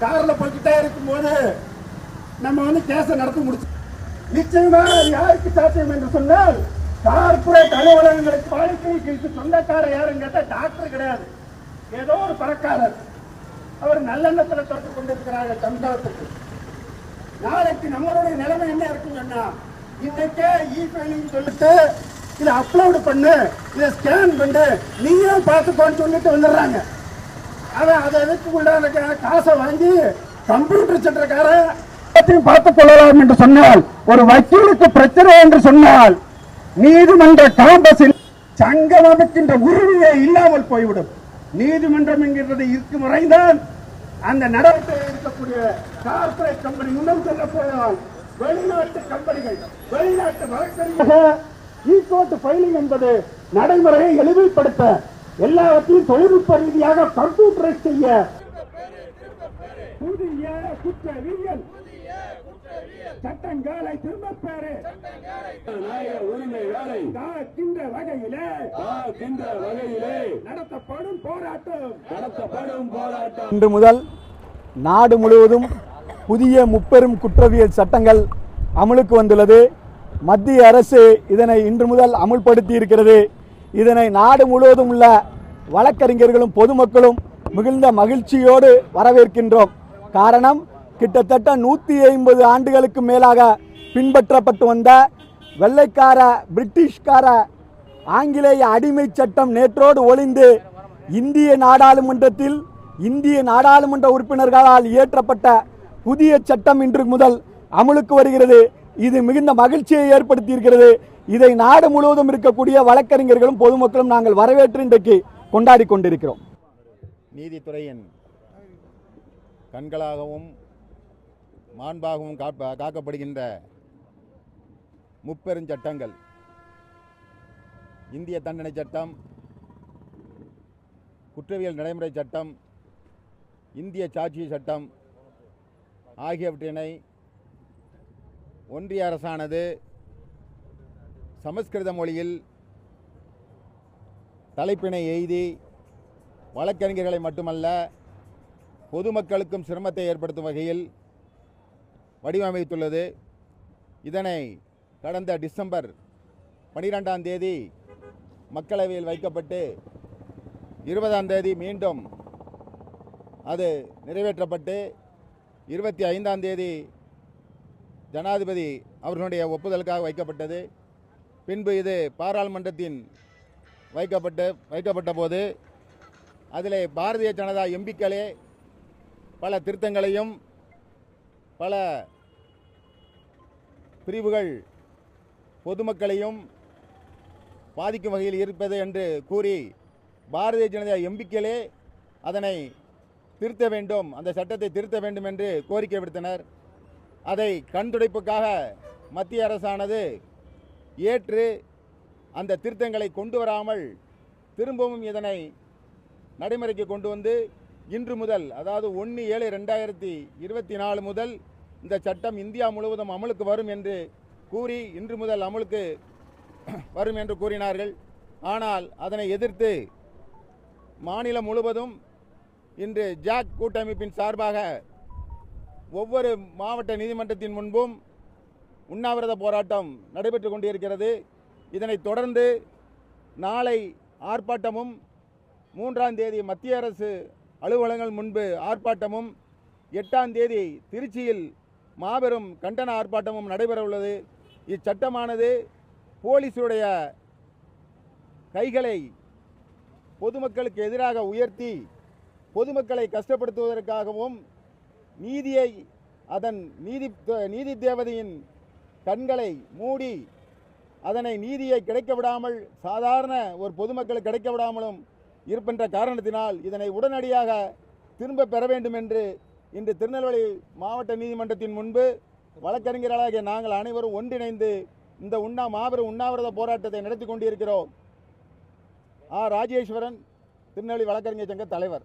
கார்ல போய்கிட்டே இருக்கும் போது நம்ம கேஸை நடத்தி முடிச்சு நிச்சயமாக யாருக்கு சாத்தியம் என்று சொன்னால் கார்பரேட் அலுவலகங்களுக்கு வாழ்க்கைக்கு சொந்தக்கார யாரும் கேட்டா டாக்டர் கிடையாது, ஏதோ ஒரு பணக்காரர். அவர் நல்லெண்ணத்தில் தொட்டு கொண்டிருக்கிறாங்க தமிழகத்துக்கு. நாளைக்கு நம்மளுடைய நிலைமை என்ன இருக்குன்னா, இன்னைக்கே இ-ஃபைலிங் சொல்லிட்டு இதை அப்லோடு பண்ணு, இதை ஸ்கேன் பண்ணு, நீயும் பார்த்துக்கோன்னு சொல்லிட்டு வந்துடுறாங்க. அவன் அதை எதுக்கு உண்டான காசை வாங்கி கம்ப்யூட்டர் சென்டர்காரன் பார்த்துக் கொள்ளலாம் என்று சொன்னால், ஒரு வக்கீலுக்கு பிரச்சனை என்று சொன்னால் நீதிமன்ற காம்பஸில் சங்கம் அமைக்கின்ற உரிமையே இல்லாமல் போய்விடும். நீதிமன்றம் என்கிறது இருக்கும் வரைதான் அந்த நடவடிக்கை இருக்கக்கூடிய கார்பரேட் கம்பெனி இன்னும் சொல்ல போனால் வெளிநாட்டு கம்பெனிகள், வெளிநாட்டு வழக்கறிஞர்கள் ஈ-கோர்ட் ஃபைலிங் என்பது நடைமுறையை எளிமைப்படுத்த எல்லாவற்றையும் தொழில்நுட்ப ரீதியாக கம்ப்யூட்டரைஸ் செய்ய புதிய குற்றவியல் சட்டங்களை திரும்பப் பெறு உரிமை வேலை காக்கின்ற வகையிலே நடத்தப்படும் போராட்டம். இன்று முதல் நாடு முழுவதும் புதிய முப்பெரும் குற்றவியல் சட்டங்கள் அமலுக்கு வந்துள்ளது. மத்திய அரசு இதனை இன்று முதல் அமுல்படுத்தி இருக்கிறது. இதனை நாடு முழுவதும் உள்ள வழக்கறிஞர்களும் பொதுமக்களும் மிகுந்த மகிழ்ச்சியோடு வரவேற்கின்றோம். காரணம், கிட்டத்தட்ட 150 ஆண்டுகளுக்கு மேலாக பின்பற்றப்பட்டு வந்த வெள்ளைக்கார பிரிட்டிஷ்கார ஆங்கிலேய அடிமை சட்டம் நேற்றோடு ஒழிந்து இந்திய நாடாளுமன்றத்தில் இந்திய நாடாளுமன்ற உறுப்பினர்களால் இயற்றப்பட்ட புதிய சட்டம் இன்று முதல் அமலுக்கு வருகிறது. இது மிகுந்த மகிழ்ச்சியை ஏற்படுத்தி இருக்கிறது. இதை நாடு முழுவதும் இருக்கக்கூடிய வழக்கறிஞர்களும் பொதுமக்களும் நாங்கள் வரவேற்று இன்றைக்கு கொண்டாடி கொண்டிருக்கிறோம். நீதித்துறையின் கண்களாகவும் மாண்பாகவும் காக்கப்படுகின்ற முப்பெரும் சட்டங்கள், இந்திய தண்டனை சட்டம், குற்றவியல் நடைமுறை சட்டம், இந்திய சாட்சி சட்டம் ஆகியவற்றினை ஒன்றிய அரசானது சமஸ்கிருத மொழியில் தலைப்பினை எய்தி வழக்கறிஞர்களை மட்டுமல்ல பொதுமக்களுக்கும் சிரமத்தை ஏற்படுத்தும் வகையில் வடிவமைத்துள்ளது. இதனை கடந்த டிசம்பர் 12ஆம் தேதி மக்களவையில் வைக்கப்பட்டு 20ஆம் தேதி மீண்டும் அது நிறைவேற்றப்பட்டு 25ஆம் தேதி ஜனாதிபதி அவர்களுடைய ஒப்புதலுக்காக வைக்கப்பட்டது. பின்பு இது பாராளுமன்றத்தின் வைக்கப்பட்ட போது அதிலே பாரதிய ஜனதா எம்பிக்களே பல திருத்தங்களையும் பல பிரிவுகள் பொதுமக்களையும் பாதிக்கும் வகையில் இருப்பது என்று கூறி பாரதிய ஜனதா எம்பிக்களே அதனை திருத்த வேண்டும், அந்த சட்டத்தை திருத்த வேண்டும் என்று கோரிக்கை விடுத்தனர். அதை கண்துடைப்புக்காக மத்திய அரசானது ஏற்று அந்த திருத்தங்களை கொண்டு வராமல் திரும்பவும் இதனை நடைமுறைக்கு கொண்டு வந்து இன்று முதல், அதாவது 1/7/2024 முதல் இந்த சட்டம் இந்தியா முழுவதும் அமலுக்கு வரும் என்று கூறி இன்று முதல் அமலுக்கு வரும் என்று கூறினார்கள். ஆனால் அதனை எதிர்த்து மாநிலம் முழுவதும் இன்று ஜாக் கூட்டமைப்பின் சார்பாக ஒவ்வொரு மாவட்ட நீதிமன்றத்தின் முன்பும் உண்ணாவிரத போராட்டம் நடைபெற்று கொண்டிருக்கிறது. இதனைத் தொடர்ந்து நாளை ஆர்ப்பாட்டமும், 3ஆம் தேதி மத்திய அரசு அலுவலகங்கள் முன்பு ஆர்ப்பாட்டமும், 8ஆம் தேதி திருச்சியில் மாபெரும் கண்டன ஆர்ப்பாட்டமும் நடைபெற உள்ளது. இச்சட்டமானது போலீசுடைய கைகளை பொதுமக்களுக்கு எதிராக உயர்த்தி பொதுமக்களை கஷ்டப்படுத்துவதற்காகவும் நீதியை அதன் நீதி தேவதையின் கண்களை மூடி அதனை நீதியை கிடைக்க விடாமல், சாதாரண ஒரு பொதுமக்களுக்கு கிடைக்க விடாமலும் இருக்கின்ற காரணத்தினால் இதனை உடனடியாக திரும்ப பெற வேண்டும் என்று இன்று திருநெல்வேலி மாவட்ட நீதிமன்றத்தின் முன்பு வழக்கறிஞர்களாகிய நாங்கள் அனைவரும் ஒன்றிணைந்து இந்த மாபெரும் உண்ணாவிரத போராட்டத்தை நடத்தி கொண்டிருக்கிறோம். ராஜேஸ்வரன், திருநெல்வேலி வழக்கறிஞர் சங்க தலைவர்.